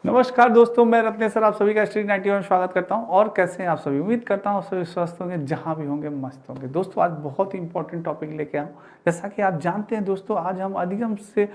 नमस्कार दोस्तों, मैं रत्नेश सर आप सभी का स्टडी 91 में स्वागत करता हूं। और कैसे हैं आप सभी? उम्मीद करता हूं आप सभी स्वस्थ होंगे, जहां भी होंगे मस्त होंगे। दोस्तों आज बहुत ही इंपॉर्टेंट टॉपिक लेके आया हूं। जैसा कि आप जानते हैं दोस्तों, आज हम अधिगम से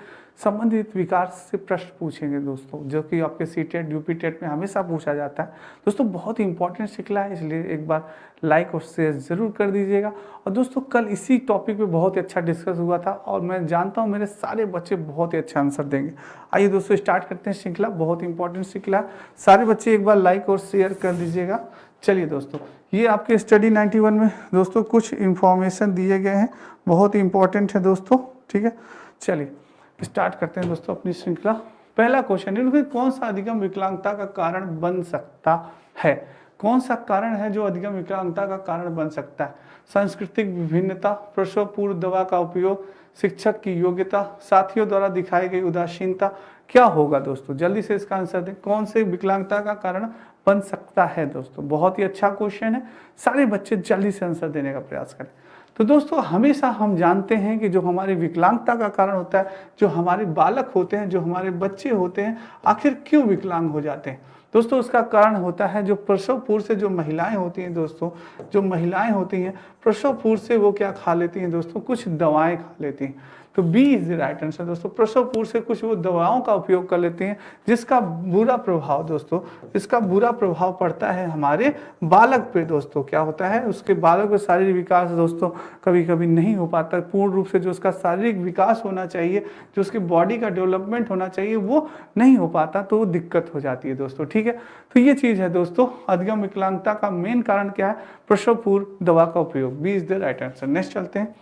संबंधित विकास से प्रश्न पूछेंगे दोस्तों, जो कि आपके सीटेट यूपी टेट में हमेशा पूछा जाता है। दोस्तों बहुत ही इंपॉर्टेंट सिलसिला है, इसलिए एक बार लाइक और शेयर जरूर कर दीजिएगा। और दोस्तों कल इसी टॉपिक पे बहुत ही अच्छा डिस्कस हुआ था और मैं जानता हूँ मेरे सारे बच्चे बहुत ही अच्छा आंसर देंगे। आइए दोस्तों स्टार्ट करते हैं श्रृंखला, बहुत ही इंपॉर्टेंट श्रृंखला। सारे बच्चे एक बार लाइक और शेयर कर दीजिएगा। चलिए दोस्तों, ये आपके स्टडी 91 में दोस्तों कुछ इंफॉर्मेशन दिए गए हैं, बहुत ही इंपॉर्टेंट है दोस्तों। ठीक है, चलिए स्टार्ट करते हैं दोस्तों अपनी श्रृंखला। पहला क्वेश्चन है, कौन सा अधिगम विकलांगता का कारण बन सकता है? कौन सा कारण है जो अधिगम विकलांगता का कारण बन सकता है? सांस्कृतिक विभिन्नता, प्रसव पूर्व दवा का उपयोग, शिक्षक की योग्यता, साथियों द्वारा दिखाई गई उदासीनता। क्या होगा दोस्तों? जल्दी से इसका आंसर दें। कौन से विकलांगता का कारण बन सकता है दोस्तों? बहुत ही अच्छा क्वेश्चन है, सारे बच्चे जल्दी से आंसर देने का प्रयास करें। तो दोस्तों हमेशा हम जानते हैं कि जो हमारी विकलांगता का कारण होता है, जो हमारे बालक होते हैं, जो हमारे बच्चे होते हैं, आखिर क्यों विकलांग हो जाते हैं दोस्तों? उसका कारण होता है जो प्रसव पूर्व से जो महिलाएं होती हैं दोस्तों, जो महिलाएं होती हैं प्रसव पूर्व से वो क्या खा लेती हैं दोस्तों? कुछ दवाएं खा लेती हैं। तो B is the right answer दोस्तों। प्रसव पूर्व से कुछ वो दवाओं का उपयोग कर लेती हैं, जिसका बुरा प्रभाव दोस्तों, इसका बुरा प्रभाव पड़ता है हमारे बालक पे दोस्तों। क्या होता है? उसके बालक का शारीरिक विकास दोस्तों कभी कभी नहीं हो पाता पूर्ण रूप से। जो उसका शारीरिक विकास होना चाहिए, जो उसकी बॉडी का डेवलपमेंट होना चाहिए, वो नहीं हो पाता, तो वो दिक्कत हो जाती है दोस्तों। ठीक है, तो ये चीज है दोस्तों। अधिगम विकलांगता का मेन कारण क्या है? प्रसव पूर्व दवा का उपयोग। B is the right answer. Next चलते हैं।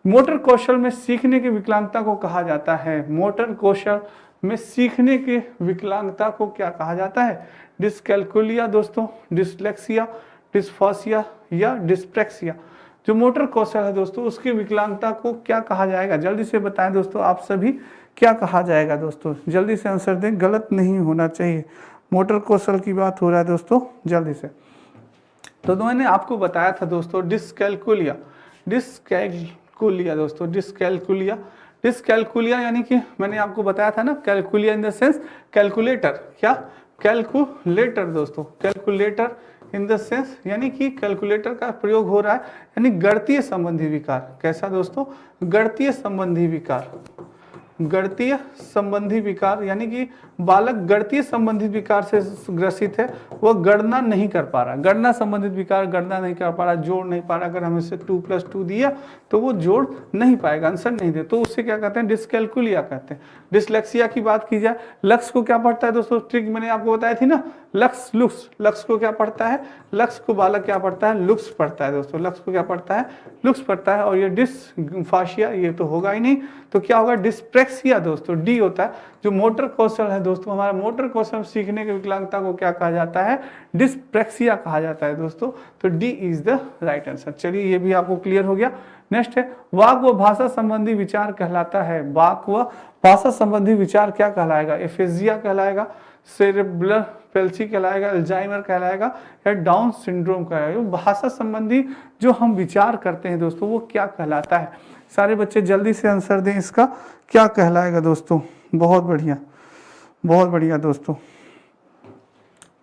मोटर कौशल में सीखने की विकलांगता को कहा जाता है। मोटर कौशल में सीखने की विकलांगता को क्या कहा जाता है? डिस्कैल्कुलिया दोस्तों, डिसलेक्सिया, डिस्फासिया या डिस्प्रेक्सिया। जो मोटर कौशल है दोस्तों, उसकी विकलांगता को क्या कहा जाएगा? जल्दी से बताएं दोस्तों आप सभी, क्या कहा जाएगा दोस्तों? जल्दी से आंसर दें, गलत नहीं होना चाहिए। मोटर कौशल की बात हो रहा है दोस्तों, जल्दी से। तो मैंने आपको बताया था दोस्तों डिस्कैल्कुलिया, डिस्कैल्कुलिया दोस्तों, डिस्कैल्कुलिया। डिस्कैल्कुलिया यानी कि मैंने आपको बताया था ना, कैलकुलिया इन द सेंस कैलकुलेटर। क्या? कैलकुलेटर दोस्तों, कैलकुलेटर इन द सेंस यानी कि कैलकुलेटर का प्रयोग हो रहा है, यानी गणितीय संबंधी विकार। कैसा दोस्तों? गणितीय संबंधी विकार। गणितीय संबंधी विकार यानी कि बालक गणितीय संबंधित विकार से ग्रसित है, वह गणना नहीं कर पा रहा। गणना संबंधित विकार, गणना नहीं कर पा रहा, जोड़ नहीं पा रहा। अगर हम इसे 2+2 दिया तो वो जोड़ नहीं पाएगा, आंसर नहीं दे, तो उससे क्या कहते हैं? डिस्कैल्कुलिया कहते हैं। डिसलेक्सिया की बात की जाए, लक्ष्य को क्या पढ़ता है दोस्तों? ट्रिक मैंने आपको बताई थी ना, लक्ष्य लुक्स। लक्ष्य को क्या पढ़ता है? लक्ष्य को बालक क्या पढ़ता है? लुक्स पढ़ता है दोस्तों। लक्ष्य को क्या पढ़ता है? लुक्स पढ़ता है। और ये डिसफाशिया ये तो होगा ही नहीं, तो क्या होगा? डिस्प्रेक्सिया दोस्तों, डी होता है। जो मोटर कौशल है दोस्तों, हमारा मोटर कौशल सीखने की विकलांगता को क्या कहा जाता है? डिस्प्रेक्सिया कहा जाता है दोस्तों। तो D is the right answer. चलिए ये भी आपको क्लियर हो गया। नेक्स्ट है, वाक व भाषा संबंधी विचार कहलाता है। वाक व भाषा संबंधी विचार क्या कहलाएगा? एफेजिया कहलाएगा, सेरेब्रल पेल्सी कहलाएगा, अल्जाइमर कहलाएगा या डाउन सिंड्रोम कहलाएगा? भाषा संबंधी जो हम विचार करते हैं दोस्तों, वो क्या कहलाता है? सारे बच्चे जल्दी से आंसर दें, इसका क्या कहलाएगा दोस्तों? बहुत बढ़िया, बहुत बढ़िया दोस्तों।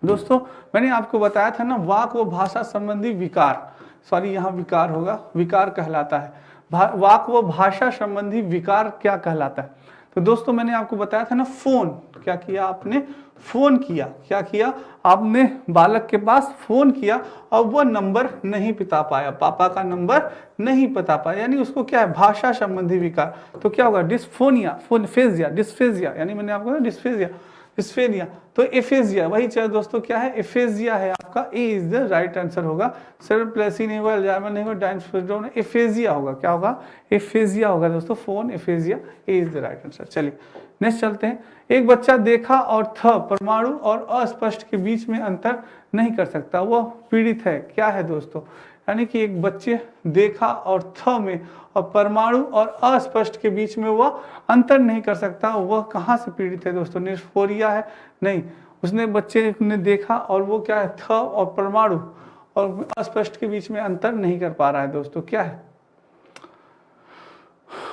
दोस्तों मैंने आपको बताया था ना, वाक व भाषा संबंधी विकार, सॉरी यहाँ विकार होगा, विकार कहलाता है। वाक व भाषा संबंधी विकार क्या कहलाता है? तो दोस्तों मैंने आपको बताया था ना, फोन। क्या किया आपने? फोन किया। क्या किया आपने? बालक के पास फोन किया और वह नंबर नहीं बता पाया, पापा का नंबर नहीं बता पाया, यानी उसको क्या है? भाषा संबंधी विकार। तो क्या होगा? डिस्फोनिया, फोनफेजिया, डिस्फेजिया, यानी मैंने आपको ना डिस्फेजिया, डिस्फेनिया। तो एफेजिया वही चीज दोस्तों, क्या है? एफेजिया है आपका। ए इज द राइट आंसर होगा। सेरेब्रल पेल्सी नहीं होगा, अल्जाइमर नहीं होगा, डाउन सिंड्रोम, एफेजिया होगा। क्या होगा? एफेजिया होगा दोस्तों, phone aphasia. A is the right answer. चलिए नेक्स्ट चलते हैं। एक बच्चा देखा और थ परमाणु और अस्पष्ट के बीच में अंतर नहीं कर सकता, वह पीड़ित है। क्या है दोस्तों? यानी कि एक बच्चे देखा और थ में और परमाणु और अस्पष्ट के बीच में वह अंतर नहीं कर सकता, वह कहाँ से पीड़ित है दोस्तों? डिस्फोरिया है? नहीं, उसने बच्चे ने देखा और वो क्या है? थ और परमाणु और अस्पष्ट के बीच में अंतर नहीं कर पा रहा है दोस्तों। क्या है?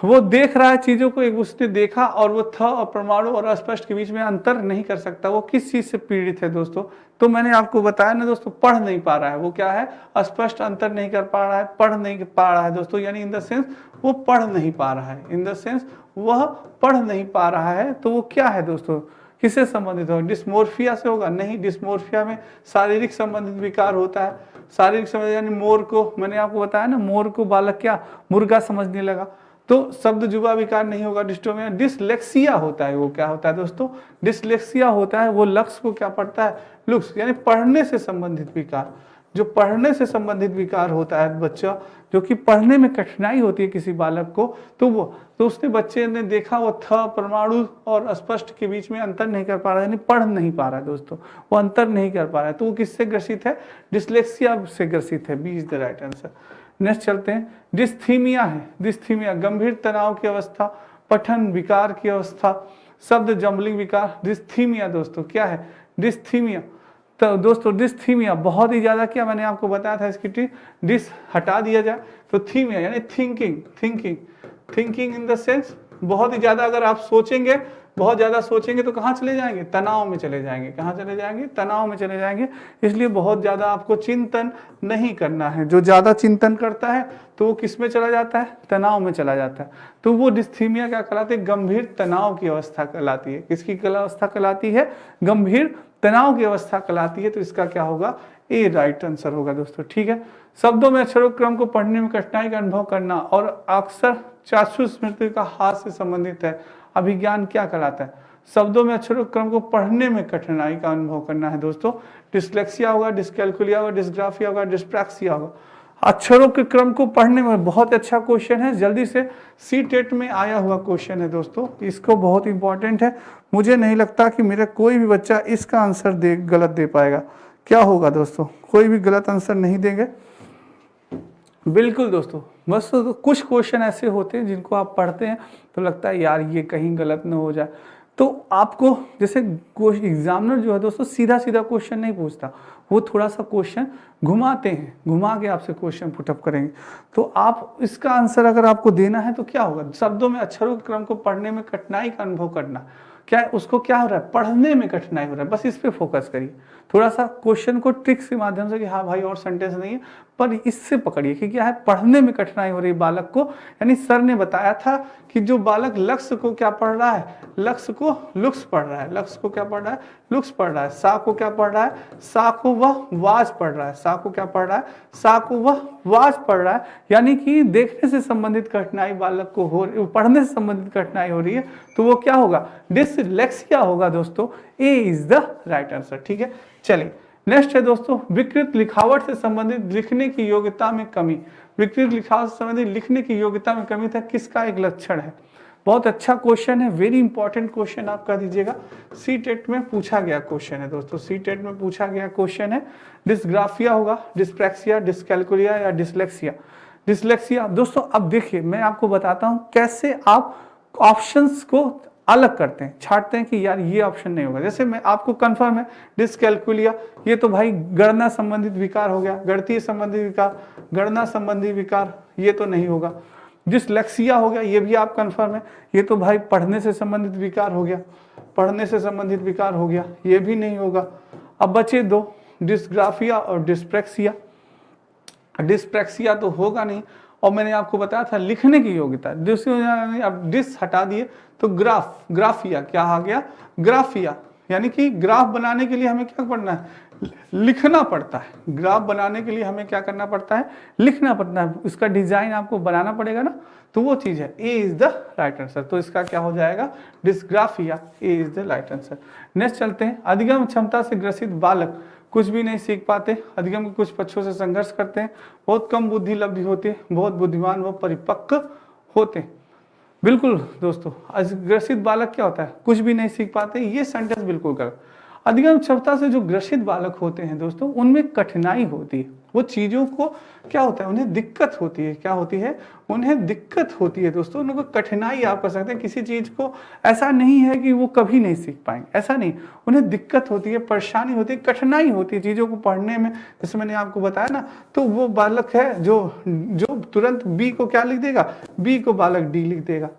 वो देख रहा है चीजों को, एक उसने देखा और वो थ और परमाणु और अस्पष्ट के बीच में अंतर नहीं कर सकता। वो किस चीज से पीड़ित है दोस्तों? तो मैंने आपको बताया ना दोस्तों, पढ़ नहीं पा रहा है। वो क्या है? अस्पष्ट, अंतर नहीं कर पा रहा है, पढ़ नहीं पा रहा है दोस्तों। यानी इन द सेंस वो पढ़ नहीं पा रहा है, इन द सेंस वह पढ़ नहीं पा रहा है। तो वो क्या है दोस्तों? किससे संबंधित होगा? डिस्मोर्फिया से होगा? नहीं, डिस्मोर्फिया में शारीरिक संबंधित विकार होता है। शारीरिक संबंध यानी मोर को, मैंने आपको बताया ना, मोर को बालक क्या मुर्गा समझने लगा, तो शब्द जुबा विकार नहीं होगा। डिस्टोमिया, डिसलेक्सिया होता है। वो क्या होता है दोस्तों? डिसलेक्सिया होता है। वो लक्ष्य को क्या पढ़ता है? लुक्स, यानी पढ़ने से संबंधित विकार। जो पढ़ने से संबंधित विकार होता है बच्चा, जो कि पढ़ने में कठिनाई होती है किसी बालक को, तो उसने बच्चे ने देखा वो थ परमाणु और अस्पष्ट के बीच में अंतर नहीं कर पा रहा है, यानी पढ़ नहीं पा रहा है दोस्तों, वो अंतर नहीं कर पा रहा है। तो वो किससे ग्रसित है? डिसलेक्सिया से ग्रसित है। B is the right answer. Next चलते हैं। डिस्थीमिया है। डिस्थीमिया गंभीर तनाव की अवस्था, पठन विकार की अवस्था, शब्द जम्बलिंग विकार। डिस्थीमिया दोस्तों क्या है? डिस्थीमिया। तो दोस्तों डिस्थीमिया बहुत ही ज्यादा, क्या मैंने आपको बताया था इसकी ट्रिक, डिस हटा दिया जाए तो थीमिया यानी thinking. Thinking in the sense बहुत ही ज्यादा, अगर आप सोचेंगे, बहुत ज्यादा सोचेंगे तो कहाँ चले जाएंगे? तनाव में चले जाएंगे। कहाँ चले जाएंगे? तनाव में चले जाएंगे। इसलिए बहुत ज्यादा आपको चिंतन नहीं करना है। जो ज्यादा चिंतन करता है तो वो किस में चला जाता है? तनाव में चला जाता है। तो वो डिस्थीमिया क्या कहलाती है? गंभीर तनाव की अवस्था कहलाती है। किसकी अवस्था कहलाती है? गंभीर तनाव की अवस्था कहलाती है। तो इसका क्या होगा? ए राइट आंसर होगा दोस्तों। ठीक है। शब्दों में अक्षरों क्रम को पढ़ने में कठिनाई का अनुभव करना और अक्सर चाक्षुष स्मृति का हाथ से संबंधित है। अभिज्ञान क्या कहलाता है? शब्दों में अक्षरों क्रम को पढ़ने में कठिनाई का अनुभव करना है दोस्तों। डिसलेक्सिया होगा, डिसकैलकुलिया होगा, डिस्ग्राफिया होगा, डिस्प्रैक्सिया होगा। अक्षरों के क्रम को पढ़ने में बहुत अच्छा क्वेश्चन है, जल्दी से सी टेट में आया हुआ क्वेश्चन है दोस्तों। इसको बहुत इंपॉर्टेंट है। मुझे नहीं लगता कि मेरा कोई भी बच्चा इसका आंसर गलत दे पाएगा। क्या होगा दोस्तों? कोई भी गलत आंसर नहीं देंगे बिल्कुल दोस्तों। बस तो कुछ क्वेश्चन ऐसे होते हैं जिनको आप पढ़ते हैं तो लगता है यार ये कहीं गलत न हो जाए। तो आपको जैसे एग्जामिनर जो है दोस्तों सीधा सीधा क्वेश्चन नहीं पूछता, वो थोड़ा सा क्वेश्चन घुमाते हैं, घुमा के आपसे क्वेश्चन पुटअप करेंगे। तो आप इसका आंसर अगर आपको देना है तो क्या होगा? शब्दों में अक्षरों के क्रम को पढ़ने में कठिनाई का अनुभव करना। क्या उसको क्या हो रहा है? पढ़ने में कठिनाई हो रहा है। बस इस पे फोकस करिए थोड़ा सा, क्वेश्चन को ट्रिक्स के माध्यम से कि हाँ भाई और सेंटेंस नहीं है, पर इससे पकड़िए कि क्या है? पढ़ने में कठिनाई हो रही है बालक को। यानी सर ने बताया था कि जो बालक लक्ष्य को क्या पढ़ रहा है? लक्ष्य को लुक्स पढ़ रहा है। लक्ष्य को क्या पढ़ रहा है? लुक्स पढ़ रहा है। सा को क्या पढ़ रहा है? सा को वह वाज पढ़ रहा है। सा को क्या पढ़ रहा है? सा को वह वाज पढ़ रहा है। यानी कि देखने से संबंधित कठिनाई बालक को हो रही, पढ़ने से संबंधित कठिनाई हो रही है, तो वो क्या होगा? डिसलेक्सिया होगा दोस्तों। ए इज द राइट आंसर। ठीक है, चलिए नेक्स्ट है दोस्तों, विकृत लिखावट से संबंधित लिखने की योग्यता में कमी। विकृत लिखावट से संबंधित लिखने की योग्यता में कमी था, किसका एक लक्षण है? बहुत अच्छा क्वेश्चन है, वेरी इंपॉर्टेंट क्वेश्चन आप कह दीजिएगा। सी टेट में पूछा गया क्वेश्चन है दोस्तों। सी टेट में पूछा गया क्वेश्चन है। डिस्ग्राफिया होगा, डिस्प्रैक्सिया, डिसकैलकुलिया या डिसलेक्सिया। डिसलेक्सिया दोस्तों, अब देखिए मैं आपको बताता हूं कैसे आप ऑप्शंस को अलग करते हैं, छाटते हैं कि यार ये ऑप्शन नहीं होगा। जैसे मैं आपको कंफर्म है डिसकैलकुलिया, ये तो भाई गणना संबंधित विकार हो गया, गणितीय संबंधित विकार, गणना संबंधी विकार, ये तो नहीं होगा। डिसलेक्सिया हो गया, ये भी आप कंफर्म है, ये तो भाई पढ़ने से संबंधित विकार हो गया, पढ़ने से संबंधित विकार हो गया, ये भी नहीं होगा। अब बचे दो, डिस्ग्राफिया और डिस्प्रैक्सिया। डिस्प्रैक्सिया तो होगा नहीं, और मैंने आपको बताया था लिखने की योग्यता। अब डिस हटा दिए तो ग्राफिया क्या आ गया? ग्राफिया, यानी कि ग्राफ बनाने के लिए हमें क्या पढ़ना है? लिखना पड़ता है। ग्राफ बनाने के लिए हमें क्या करना पड़ता है? लिखना पड़ता है। उसका डिजाइन आपको बनाना पड़ेगा ना, तो वो चीज है। ए इज द राइट आंसर। तो इसका क्या हो जाएगा? Dysgraphia. A is the right answer. Next चलते हैं, अधिगम क्षमता से ग्रसित बालक कुछ भी नहीं सीख पाते, अधिगम के कुछ पक्षों से संघर्ष करते हैं, बहुत कम बुद्धि लब्धि होती है, बहुत बुद्धिमान व परिपक्व होते हैं। बिल्कुल दोस्तों, ग्रसित बालक क्या होता है? कुछ भी नहीं सीख पाते, ये सेंटेंस बिल्कुल गलत। अधिगम क्षमता से जो ग्रसित बालक होते हैं दोस्तों, उनमें कठिनाई होती है, वो चीज़ों को क्या होता है, उन्हें दिक्कत होती है, क्या होती है, उन्हें दिक्कत होती है दोस्तों, उनको कठिनाई आप कर सकते हैं किसी चीज़ को। ऐसा नहीं है कि वो कभी नहीं सीख पाएंगे, ऐसा नहीं, उन्हें दिक्कत होती है, परेशानी होती है, कठिनाई होती है चीज़ों को पढ़ने में। जैसे मैंने आपको बताया ना, तो वो बालक है जो तुरंत बी को क्या लिख देगा, बी को बालक डी लिख देगा।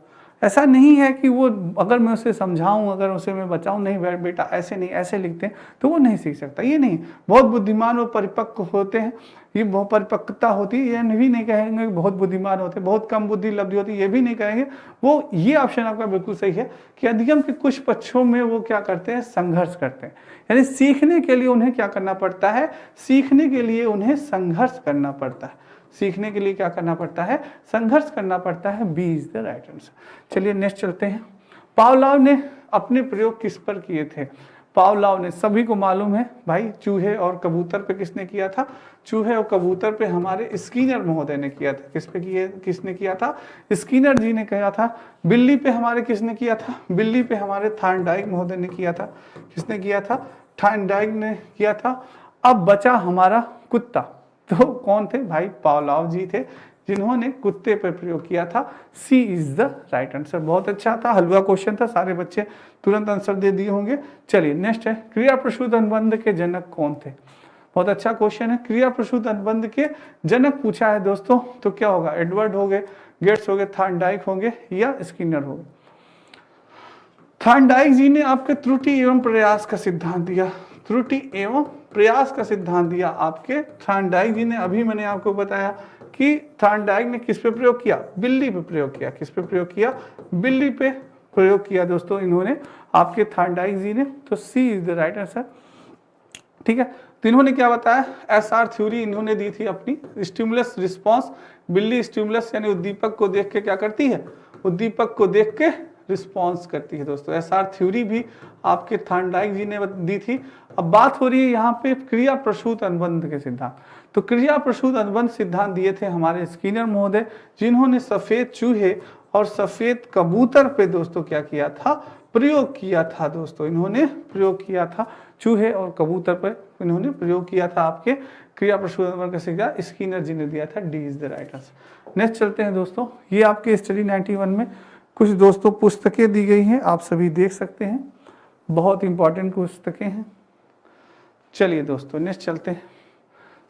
ऐसा नहीं है कि वो अगर मैं उसे समझाऊं, अगर उसे मैं बचाऊं, नहीं बेटा ऐसे नहीं, ऐसे लिखते हैं, तो वो नहीं सीख सकता। ये नहीं, बहुत बुद्धिमान और परिपक्व होते हैं, ये बहुत परिपक्वता होती है, ये भी नहीं कहेंगे बहुत बुद्धिमान होते हैं, बहुत कम बुद्धि लब्धि होती है, ये भी नहीं कहेंगे। वो ये ऑप्शन आपका बिल्कुल सही है कि अधिगम के कुछ पक्षों में वो क्या करते हैं, संघर्ष करते हैं। यानी सीखने के लिए उन्हें क्या करना पड़ता है, सीखने के लिए उन्हें संघर्ष करना पड़ता है, सीखने के लिए क्या करना पड़ता है, संघर्ष करना पड़ता है। B is the right answer. चलिए नेक्स्ट चलते हैं। पावलोव ने अपने प्रयोग किस पर किए थे? पावलोव ने, सभी को मालूम है भाई, चूहे और कबूतर पे किसने किया था? चूहे और कबूतर पे हमारे स्किनर महोदय ने किया था। किसने किया था? स्किनर जी ने किया था। बिल्ली पे हमारे किसने किया था? बिल्ली पे हमारे थॉर्नडाइक महोदय ने किया था। किसने किया था? थॉर्नडाइक ने किया था। अब बचा हमारा कुत्ता, तो कौन थे भाई? पावलोव जी थे, जिन्होंने कुत्ते पर प्रयोग किया था। सी इज द राइट आंसर। बहुत अच्छा था, हलवा क्वेश्चन था, सारे बच्चे तुरंत आंसर दे दिए होंगे। चलिए नेक्स्ट है, क्रिया प्रसूत अनुबंध के जनक कौन थे? बहुत अच्छा क्वेश्चन है। क्रिया प्रसूत अनुबंध के जनक पूछा है दोस्तों, तो क्या होगा? एडवर्ड हो गए, गेट्स हो गए, थॉर्नडाइक होंगे या स्किनर हो गए। थॉर्नडाइक जी ने आपके त्रुटि एवं प्रयास का सिद्धांत दिया, त्रुटि एवं प्रयास का सिद्धांत दिया आपके थॉर्नडाइक जी ने। अभी मैंने आपको बताया कि थॉर्नडाइक ने किस पे प्रयोग किया? बिल्ली पे प्रयोग किया। किस पे प्रयोग किया? बिल्ली पे प्रयोग किया दोस्तों इन्होंने, आपके थॉर्नडाइक जी ने। तो सी इज द राइट आंसर। ठीक है, तो इन्होंने क्या बताया? एसआर थ्योरी इन्होंने दी थी अपनी, स्टिमुलस रिस्पॉन्स। बिल्ली स्टिमुलस यानी उद्दीपक को देख के क्या करती है? उद्दीपक को देख के रिस्पॉन्स करती है दोस्तों। एसआर थ्योरी भी आपके थॉर्नडाइक जी ने दी थी। अब बात हो रही है यहाँ पे क्रिया प्रसूत अनुबंध के सिद्धांत। तो क्रिया प्रसूत अनुबंध सिद्धांत दिए थे हमारे स्किनर महोदय, जिन्होंने सफेद चूहे और सफेद कबूतर पे दोस्तों क्या किया था? प्रयोग किया था दोस्तों। इन्होंने प्रयोग किया था चूहे और कबूतर पर, इन्होंने प्रयोग किया था आपके क्रिया प्रसूत अनुबंध का सिद्धांत, स्किनर जी ने दिया था। D is the right answer. Next चलते हैं दोस्तों, ये आपके स्टडी 91 में कुछ दोस्तों पुस्तकें दी गई हैं, आप सभी देख सकते हैं, बहुत इंपॉर्टेंट पुस्तकें हैं। चलिए दोस्तों नेक्स्ट चलते हैं।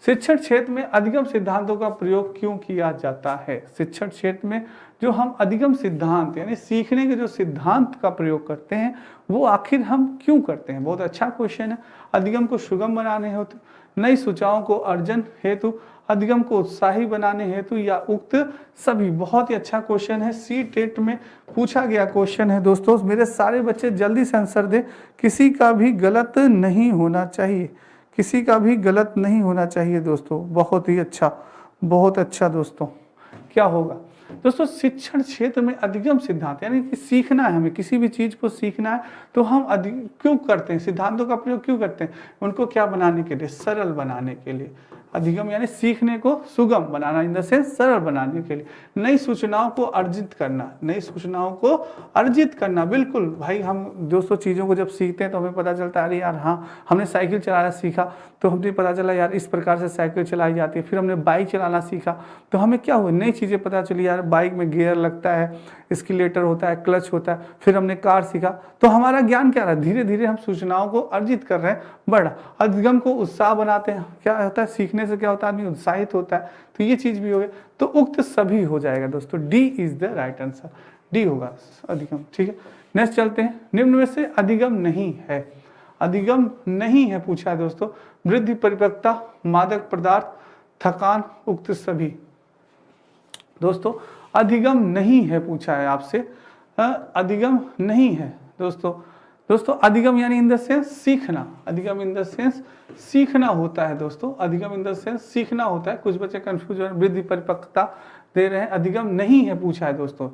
शिक्षण क्षेत्र में अधिगम सिद्धांतों का प्रयोग क्यों किया जाता है? शिक्षण क्षेत्र में जो हम अधिगम सिद्धांत यानी सीखने के जो सिद्धांत का प्रयोग करते हैं, वो आखिर हम क्यों करते हैं? बहुत अच्छा क्वेश्चन है। अधिगम को सुगम बनाने हेतु, नई सूचनाओं को अर्जन हेतु, अधिगम को उत्साही बनाने हेतु, या उक्त सभी? बहुत ही अच्छा क्वेश्चन है, सी टेट में पूछा गया क्वेश्चन है दोस्तों। मेरे सारे बच्चे जल्दी से आंसर दे, किसी का भी गलत नहीं होना चाहिए, किसी का भी गलत नहीं होना चाहिए दोस्तों। बहुत ही अच्छा, बहुत अच्छा दोस्तों। क्या होगा दोस्तों? शिक्षण क्षेत्र में अधिगम सिद्धांत यानी कि सीखना है, हमें किसी भी चीज को सीखना है, तो हम क्यों करते हैं? सिद्धांतों का प्रयोग क्यों करते हैं? उनको क्या बनाने के लिए? सरल बनाने के लिए। अधिगम यानी सीखने को सुगम बनाना, इन द सेंस सरल बनाने के लिए, नई सूचनाओं को अर्जित करना, नई सूचनाओं को अर्जित करना। बिल्कुल भाई, हम दोस्तों चीज़ों को जब सीखते हैं तो हमें पता चलता है, अरे यार हाँ, हमने साइकिल चलाना सीखा तो हमें पता चला यार इस प्रकार से साइकिल चलाई जाती है। फिर हमने बाइक चलाना सीखा तो हमें क्या हुआ? नई चीज़ें पता चली, यार बाइक में गियर लगता है, स्किलेटर होता है, क्लच होता है। फिर हमने कार सीखा, तो हमारा ज्ञान क्या रहा? धीरे धीरे हम सूचनाओं को अर्जित कर रहे हैं, बढ़ा। अधिगम को उत्साह बनाते हैं, क्या होता है? सीखने से क्या होता है? आदमी उत्साहित होता है, तो ये चीज भी हो गई। तो उक्त सभी हो जाएगा दोस्तों, D is the right answer, D होगा अधिगम। ठीक है, नेक्स्ट चलते हैं। निम्न में से अधिगम नहीं है, अधिगम नहीं है पूछा है दोस्तों। वृद्धि, परिपक्वता, मादक पदार्थ, थकान, उक्त सभी। दोस्तों अधिगम नहीं है पूछा है आपसे, अधिगम नहीं है दोस्तों अधिगम यानी इन द सेंस सीखना, अधिगम इन द सेंस सीखना होता है दोस्तों, अधिगम इन द सेंस सीखना होता है। कुछ बच्चे कंफ्यूज हो, वृद्धि परिपक्वता दे रहे हैं, अधिगम नहीं है पूछा है दोस्तों,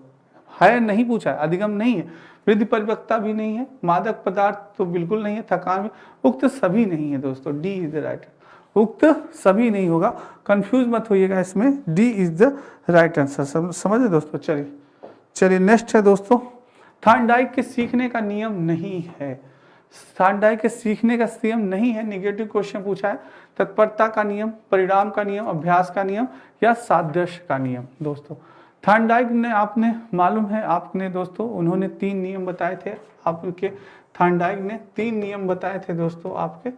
है नहीं पूछा है, अधिगम नहीं है, वृद्धि परिपक्वता भी नहीं है, मादक पदार्थ तो बिल्कुल नहीं है, थकान भी, उक्त सभी नहीं है दोस्तों। डी इज द राइट, उक्त सभी नहीं होगा, कंफ्यूज मत होइएगा इसमें, D is the right answer. समझे दोस्तों? चलिए नेक्स्ट है दोस्तों, थॉर्नडाइक के सीखने का नियम नहीं है। थार्नडाइक के सीखने का नियम नहीं है, निगेटिव क्वेश्चन पूछा है। तत्परता का नियम, परिणाम का नियम, अभ्यास का नियम या सादृश्य का नियम। दोस्तों थार्नडाइक ने, आपने मालूम है आपने दोस्तों, उन्होंने 3 नियम बताए थे आपके। थार्नडाइक ने 3 नियम बताए थे दोस्तों आपके।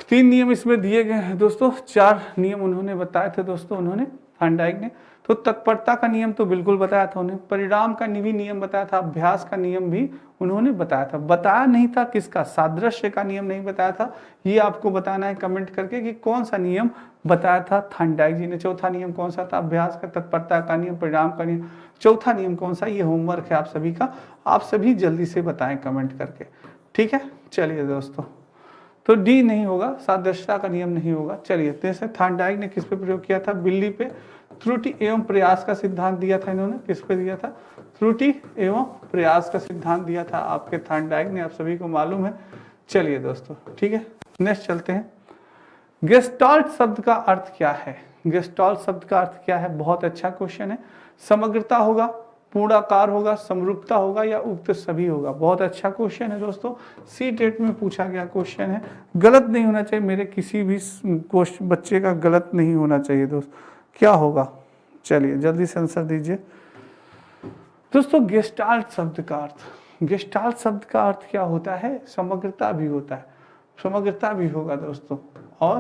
3 नियम इसमें दिए गए हैं दोस्तों, 4 नियम उन्होंने बताए थे दोस्तों उन्होंने, थार्नडाइक ने। तो तत्परता का नियम तो बिल्कुल बताया था उन्हें, परिणाम का भी नियम बताया था, अभ्यास का नियम भी उन्होंने बताया था। बताया नहीं था किसका, सादृश्य का नियम नहीं बताया था। ये आपको बताना है कमेंट करके कि कौन सा नियम बताया था थार्नडाइक जी ने। चौथा नियम कौन सा था, अभ्यास का, तत्परता का नियम, परिणाम का नियम। चौथा नियम कौन सा, ये होमवर्क है आप सभी का, आप सभी जल्दी से बताएं कमेंट करके, ठीक है। चलिए दोस्तों, तो डी नहीं होगा, सादृश्यता का नियम नहीं होगा। चलिए, जैसे थार्नडाइक ने किस पे प्रयोग किया था, बिल्ली पे त्रुटि एवं प्रयास का सिद्धांत दिया था इन्होंने। किस पे दिया था, त्रुटि एवं प्रयास का सिद्धांत दिया था आपके थार्नडाइक ने, आप सभी को मालूम है। चलिए दोस्तों, ठीक है, नेक्स्ट चलते हैं। गेस्टाल्ट शब्द का अर्थ क्या है, गेस्टाल्ट शब्द का अर्थ क्या है, बहुत अच्छा क्वेश्चन है। समग्रता होगा, पूर्णाकार होगा, समरूपता होगा या उक्त सभी होगा। बहुत अच्छा क्वेश्चन है दोस्तों, सी-टेट में पूछा गया क्वेश्चन है। गलत नहीं होना चाहिए, मेरे किसी भी क्वेश्चन बच्चे का गलत नहीं होना चाहिए दोस्त। क्या होगा, चलिए जल्दी से आंसर दीजिए दोस्तों। गेस्टाल्ट शब्द का अर्थ, गेस्टाल्ट शब्द का अर्थ क्या होता है, समग्रता भी होता है, समग्रता भी होगा दोस्तों, और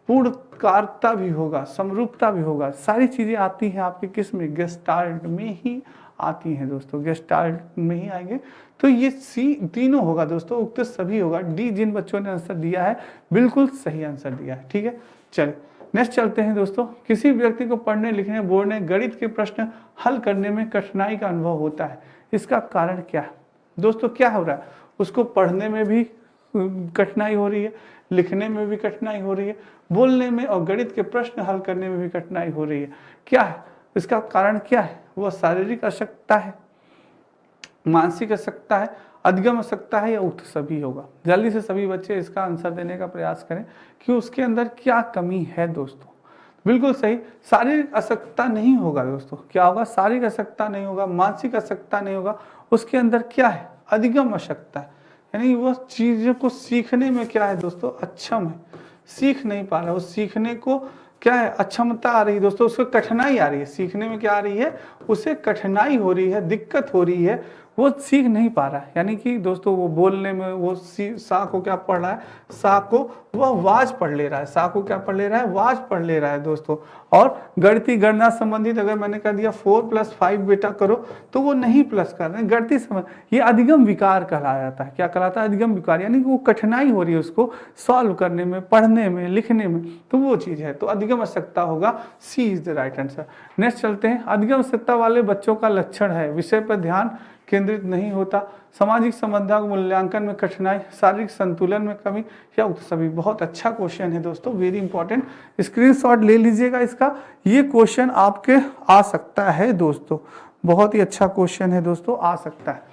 पूर्णकारता भी होगा, समरूपता भी होगा। सारी चीजें आती हैं आपके किस में, गेस्टाल्ट में ही आती हैं दोस्तों, गेस्टाल्ट में ही आएंगे। तो ये सी तीनों होगा दोस्तों, उक्त सभी होगा। डी जिन बच्चों ने आंसर दिया है बिल्कुल सही आंसर दिया है, ठीक है। चलिए नेक्स्ट चलते हैं दोस्तों। किसी व्यक्ति को पढ़ने, लिखने, बोलने, गणित के प्रश्न हल करने में कठिनाई का अनुभव होता है, इसका कारण क्या है दोस्तों। क्या हो रहा है, उसको पढ़ने में भी कठिनाई हो रही है, लिखने में भी कठिनाई हो रही है, बोलने में और गणित के प्रश्न हल करने में भी कठिनाई हो रही है। क्या है इसका कारण, क्या है, वह शारीरिक अशक्तता है, मानसिक अशक्तता है, अधिगम अशक्तता है या उक्त सभी होगा। जल्दी से सभी बच्चे इसका आंसर देने का प्रयास करें कि उसके अंदर क्या कमी है दोस्तों। बिल्कुल सही, शारीरिक अशक्तता नहीं होगा दोस्तों। क्या होगा, शारीरिक अशक्तता नहीं होगा, मानसिक अशक्तता नहीं होगा, उसके अंदर क्या है, अधिगम अशक्तता है, यानी वह चीजों को सीखने में क्या है दोस्तों, अक्षम है, सीख नहीं पा रहा, वो सीखने को क्या है, अक्षमता आ रही है दोस्तों, उसको कठिनाई आ रही है, सीखने में क्या आ रही है, उसे कठिनाई हो रही है, दिक्कत हो रही है, वो सीख नहीं पा रहा है। यानी कि दोस्तों वो बोलने में, वो सा को क्या पढ़ रहा है, सा को वह वाज पढ़ ले रहा है, सा को क्या पढ़ ले रहा है, वाज पढ़ ले रहा है दोस्तों। और गणितीय गणना संबंधित अगर मैंने कह दिया 4+5 बेटा करो तो वो नहीं प्लस कर रहे हैं, गणितीय संबंध, ये अधिगम विकार कहलाया जाता है। क्या कहलाता है, अधिगम विकार, यानी कि वो कठिनाई हो रही है उसको सॉल्व करने में, पढ़ने में, लिखने में, तो वो चीज है। तो अधिगम अशक्तता होगा, C is the right answer. Next चलते हैं। अधिगम अशक्तता वाले बच्चों का लक्षण है, विषय पर ध्यान केंद्रित नहीं होता, सामाजिक संबंधों के मूल्यांकन में कठिनाई, शारीरिक संतुलन में कमी या उक्त सभी। बहुत अच्छा क्वेश्चन है दोस्तों, वेरी इंपॉर्टेंट, स्क्रीनशॉट ले लीजिएगा इसका, ये क्वेश्चन आपके आ सकता है दोस्तों, बहुत ही अच्छा क्वेश्चन है दोस्तों, आ सकता है।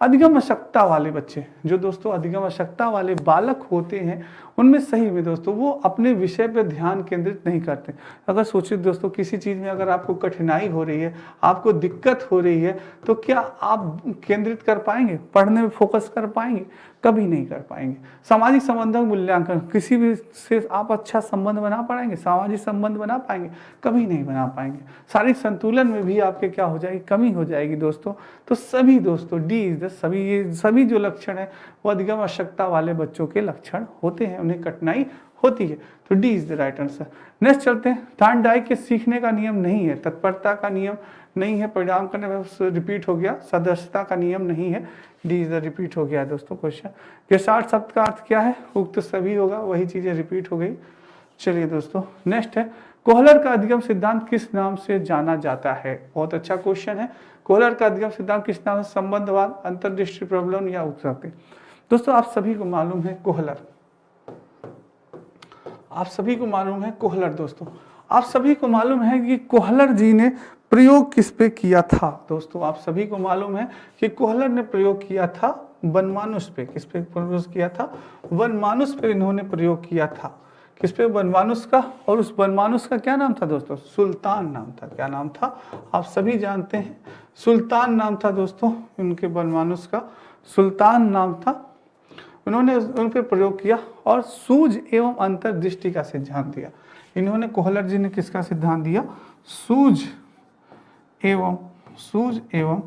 अधिगम अशक्तता वाले बच्चे, जो दोस्तों अधिगम अशक्तता वाले बालक होते हैं, उनमें सही में दोस्तों वो अपने विषय पर ध्यान केंद्रित नहीं करते। अगर सोचिए दोस्तों, किसी चीज़ में अगर आपको कठिनाई हो रही है, आपको दिक्कत हो रही है, तो क्या आप केंद्रित कर पाएंगे, पढ़ने में फोकस कर पाएंगे, कभी नहीं कर पाएंगे। सामाजिक संबंधों का मूल्यांकन, किसी भी से आप अच्छा संबंध बना पाएंगे, सामाजिक संबंध बना पाएंगे, कभी नहीं बना पाएंगे। शारीरिक संतुलन में भी आपके क्या हो जाएगी, कमी हो जाएगी दोस्तों। तो सभी दोस्तों डी इज द सभी, ये सभी जो लक्षण है वो अधिगम अशक्तता वाले बच्चों के लक्षण होते हैं, उन्हें कठिनाई होती है। तो D is the right answer. Next चलते हैं। थार्नडाइक के सीखने का नियम नहीं है, तत्परता का नियम नहीं है, परिणाम करने में रिपीट हो गया, सदस्यता का नियम नहीं है, डी इज द रिपीट हो गया दोस्तों क्वेश्चन। गेस्टाल्ट शब्द का अर्थ क्या है, उक्त सभी होगा, वही चीजें रिपीट हो गई। चलिए दोस्तों नेक्स्ट है, कोहलर का अधिगम सिद्धांत किस नाम से जाना जाता है। बहुत अच्छा क्वेश्चन है। कोहलर का अधिगम सिद्धांत किस नाम से, संबंधवाद, अंतर्दृष्टि प्रबलन या उत्पत्ति। दोस्तों आप सभी को मालूम है कोहलर, आप सभी को मालूम है कोहलर, दोस्तों आप सभी को मालूम है कि कोहलर जी ने प्रयोग किस पे किया था। दोस्तों आप सभी को मालूम है कि कोहलर ने प्रयोग किया था वनमानुष पे। किस पे प्रयोग किया था, वनमानुष पे इन्होंने प्रयोग किया था। किस पे, वनमानुष का। और उस वनमानुष का क्या नाम था दोस्तों, सुल्तान नाम था। क्या नाम था, आप सभी जानते हैं, सुल्तान नाम था दोस्तों उनके वनमानुष का, सुल्तान नाम था, उन्होंने उन पर प्रयोग किया और सूझ एवं अंतर्दृष्टि का सिद्धांत दिया। इन्होंने कोहलर जी ने किसका सिद्धांत दिया? सूझ एवं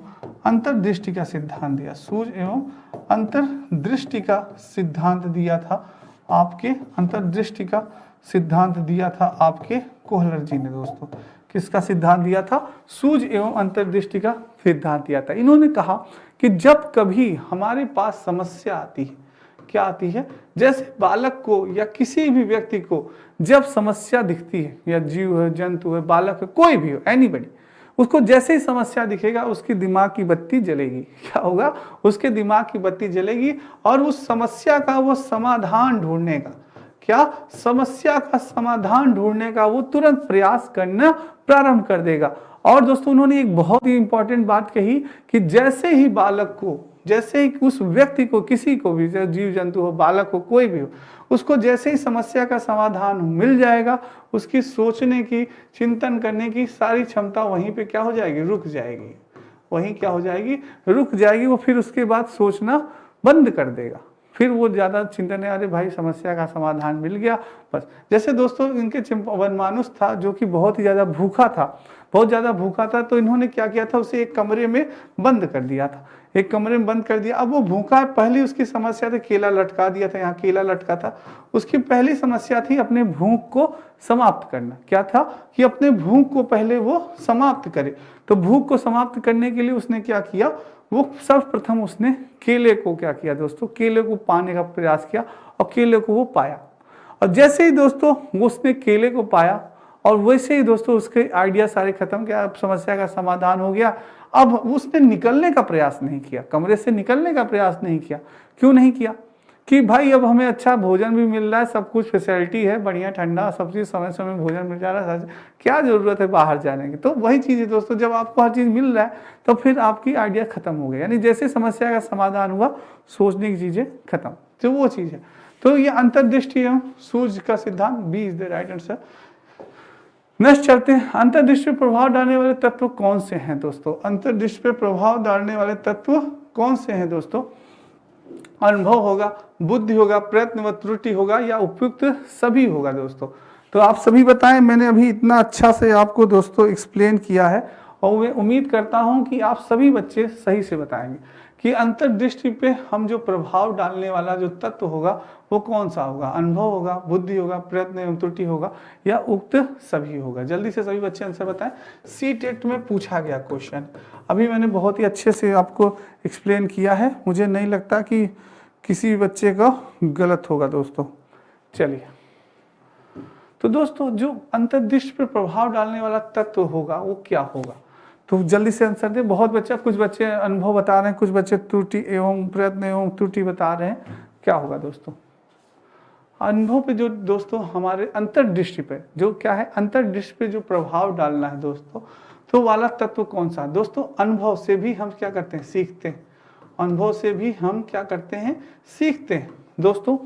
अंतर्दृष्टि का सिद्धांत दिया। सूझ एवं अंतर्दृष्टि का सिद्धांत दिया था आपके, अंतर्दृष्टि का सिद्धांत दिया था आपके कोहलर जी ने दोस्तों। किसका सिद्धांत दिया था? सूझ एवं अंतर्दृष्टि का सिद्धांत दिया था। इन्होंने कहा कि जब कभी हमारे पास समस्या आती है, क्या आती है? जैसे बालक को या किसी भी व्यक्ति को जब समस्या दिखती है, या जीव है, जंतु है, बालक है, कोई भी हो, एनीबडी, उसको जैसे ही समस्या दिखेगा उसकी दिमाग की बत्ती जलेगी। क्या होगा? उसके दिमाग की बत्ती जलेगी और उस समस्या का वो समाधान ढूंढने का, क्या समस्या का समाधान ढूंढने का वो तुरंत प्रयास करना प्रारंभ कर देगा। और दोस्तों उन्होंने एक बहुत ही इंपॉर्टेंट बात कही कि जैसे ही बालक को, जैसे ही उस व्यक्ति को, किसी को भी, जीव जंतु हो, बालक हो, कोई भी हो, उसको जैसे ही समस्या का समाधान मिल जाएगा, उसकी सोचने की, चिंतन करने की सारी क्षमता वहीं पे क्या हो जाएगी? रुक जाएगी। वहीं क्या हो जाएगी? रुक जाएगी। वो फिर उसके बाद सोचना बंद कर देगा। फिर वो ज़्यादा चिंतन है, अरे भाई समस्या का समाधान मिल गया, बस। जैसे दोस्तों इनके वनमानुष था जो कि बहुत ही ज़्यादा भूखा था, बहुत ज़्यादा भूखा था, तो इन्होंने क्या किया था? उसे एक कमरे में बंद कर दिया था, एक कमरे में बंद कर दिया। अब वो भूखा है, पहली उसकी समस्या थी केला लटका दिया था, यहाँ केला लटका था। उसकी पहली समस्या थी अपने भूख को समाप्त करना। क्या था? कि अपने भूख को पहले वो समाप्त करे। तो भूख को समाप्त करने के लिए उसने क्या किया? वो सर्वप्रथम उसने केले को क्या किया दोस्तों? केले को पाने का प्रयास किया और केले को वो पाया। और जैसे ही दोस्तों वो उसने केले को पाया और वैसे ही दोस्तों उसके आइडिया सारे खत्म किया, अब समस्या का समाधान हो गया। अब उसने निकलने का प्रयास नहीं किया, कमरे से निकलने का प्रयास नहीं किया। क्यों नहीं किया? कि भाई अब हमें अच्छा भोजन भी मिल रहा है, सब कुछ फैसिलिटी है, बढ़िया ठंडा सब चीज़ समय समय भोजन मिल जा रहा है, क्या ज़रूरत है बाहर जाने की? तो वही चीज़ है दोस्तों, जब आपको हर चीज़ मिल रहा है तो फिर आपकी आइडिया खत्म हो गया। यानी जैसे समस्या का समाधान हुआ, सोचने की चीज़ें खत्म, तो वो चीज़ है। तो ये अंतर्दृष्टि एवं सूझ का सिद्धांत, B is the right answer. Next चलते हैं, अंतर्दृष्टि पर प्रभाव डालने वाले तत्व कौन से हैं दोस्तों? अंतर्दृष्टि पर प्रभाव डालने वाले तत्व कौन से हैं दोस्तों? अनुभव होगा, बुद्धि होगा, प्रयत्न व त्रुटि होगा, या उपयुक्त सभी होगा दोस्तों? तो आप सभी बताएं। मैंने अभी इतना अच्छा से आपको दोस्तों एक्सप्लेन किया है और मैं उम्मीद करता हूं कि आप सभी बच्चे सही से बताएंगे कि अंतर्दृष्टि पे हम जो प्रभाव डालने वाला जो तत्व होगा वो कौन सा होगा? अनुभव होगा, बुद्धि होगा, प्रयत्न एवं त्रुटि होगा, या उक्त सभी होगा? जल्दी से सभी बच्चे आंसर बताएं। सी-टेट में पूछा गया क्वेश्चन, अभी मैंने बहुत ही अच्छे से आपको एक्सप्लेन किया है, मुझे नहीं लगता कि किसी भी बच्चे का गलत होगा दोस्तों। चलिए, तो दोस्तों जो अंतर्दृष्टि पर प्रभाव डालने वाला तत्व होगा वो क्या होगा? तो जल्दी से आंसर दे। बहुत बच्चा, कुछ बच्चे अनुभव बता रहे हैं, कुछ बच्चे त्रुटि एवं प्रयत्न एवं त्रुटि बता रहे हैं। क्या होगा दोस्तों? अनुभव पे जो दोस्तों हमारे अंतर्दृष्टि पे जो क्या है, अंतर्दृष्टि पे जो प्रभाव डालना है दोस्तों, तो वाला तत्व कौन सा है दोस्तों? अनुभव से भी हम क्या करते हैं? सीखते हैं। अनुभव से भी हम क्या करते हैं? सीखते हैं दोस्तों।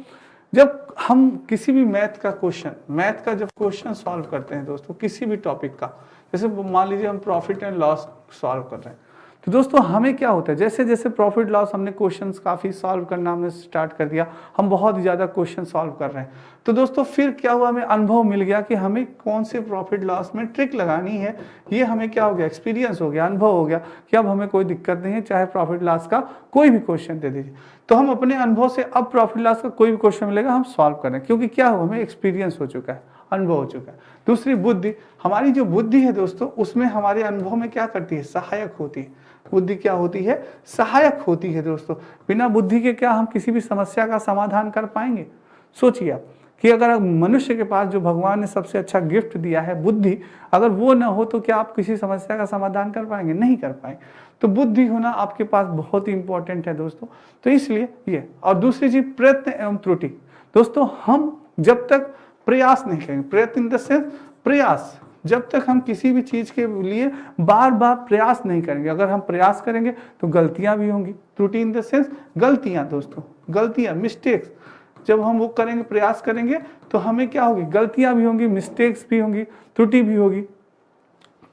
जब हम किसी भी मैथ का जब क्वेश्चन सॉल्व करते हैं दोस्तों, किसी भी टॉपिक का, जैसे मान लीजिए हम प्रॉफिट एंड लॉस सॉल्व कर रहे हैं, तो दोस्तों हमें क्या होता है? जैसे जैसे प्रॉफिट लॉस हमने क्वेश्चंस काफ़ी सॉल्व करना हमने स्टार्ट कर दिया, हम बहुत ही ज़्यादा क्वेश्चन सॉल्व कर रहे हैं, तो दोस्तों फिर क्या हुआ? हमें अनुभव मिल गया कि हमें कौन से प्रॉफिट लॉस में ट्रिक लगानी है। ये हमें क्या हो गया? एक्सपीरियंस हो गया, अनुभव हो गया कि अब हमें कोई दिक्कत नहीं है, चाहे प्रॉफिट लॉस का कोई भी क्वेश्चन दे दीजिए, तो हम अपने अनुभव से अब प्रॉफिट लॉस का कोई भी क्वेश्चन मिलेगा हम सॉल्व करें, क्योंकि क्या हो? हमें एक्सपीरियंस हो चुका है, अनुभव हो चुका है। दूसरी बुद्धि, हमारी जो बुद्धि है दोस्तों उसमें हमारे अनुभव में क्या करती है? सहायक होती है। बुद्धि क्या होती है? सहायक होती है दोस्तों। बिना बुद्धि के क्या हम किसी भी समस्या का समाधान कर पाएंगे? सोचिए आप कि अगर मनुष्य के पास जो भगवान ने सबसे अच्छा गिफ्ट दिया है बुद्धि, अगर वो ना हो तो क्या आप किसी समस्या का समाधान कर पाएंगे? नहीं कर पाएंगे। तो बुद्धि होना आपके पास बहुत ही इंपॉर्टेंट है दोस्तों। तो इसलिए ये, और दूसरी चीज प्रयत्न एवं त्रुटि। दोस्तों हम जब तक प्रयास नहीं करेंगे, प्रयत्न इन द सेंस प्रयास, जब तक हम किसी भी चीज के लिए बार बार प्रयास नहीं करेंगे, अगर हम प्रयास करेंगे तो गलतियां भी होंगी। त्रुटि इन द सेंस गलतियां दोस्तों, गलतियां, मिस्टेक्स। जब हम वो करेंगे, प्रयास करेंगे, तो हमें क्या होगी? गलतियां भी होंगी, मिस्टेक्स भी होंगी, त्रुटि भी होगी।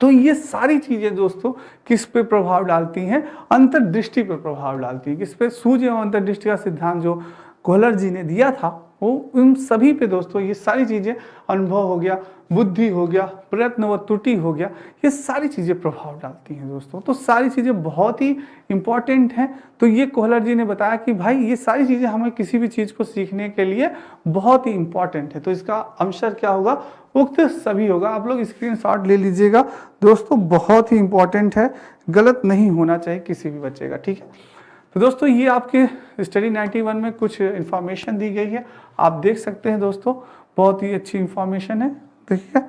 तो ये सारी चीजें दोस्तों किस पे प्रभाव डालती हैं? अंतर्दृष्टि पे प्रभाव डालती हैं। किस पे? सूर्य एवं अंतर्दृष्टि का सिद्धांत जो कोहलर जी ने दिया था, वो उन सभी पे दोस्तों ये सारी चीजें, अनुभव हो गया, बुद्धि हो गया, प्रयत्न व त्रुटि हो गया, ये सारी चीजें प्रभाव डालती हैं दोस्तों। तो सारी चीजें बहुत ही इंपॉर्टेंट हैं। तो ये कोहलर जी ने बताया कि भाई ये सारी चीजें हमें किसी भी चीज को सीखने के लिए बहुत ही इंपॉर्टेंट है। तो इसका आंसर क्या होगा? उक्त सभी होगा। आप लोग स्क्रीनशॉट ले लीजिएगा दोस्तों, बहुत ही इंपॉर्टेंट है, गलत नहीं होना चाहिए किसी भी बच्चे का, ठीक है। तो दोस्तों ये आपके स्टडी 91 में कुछ इन्फॉर्मेशन दी गई है, आप देख सकते हैं दोस्तों, बहुत ही अच्छी इन्फॉर्मेशन है, देखिए।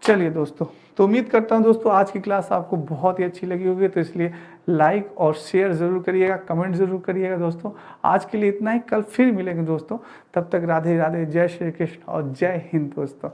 चलिए दोस्तों, तो उम्मीद करता हूं दोस्तों आज की क्लास आपको बहुत ही अच्छी लगी होगी, तो इसलिए लाइक और शेयर जरूर करिएगा, कमेंट जरूर करिएगा दोस्तों। आज के लिए इतना ही, कल फिर मिलेंगे दोस्तों, तब तक राधे राधे, जय श्री कृष्ण और जय हिंद दोस्तों।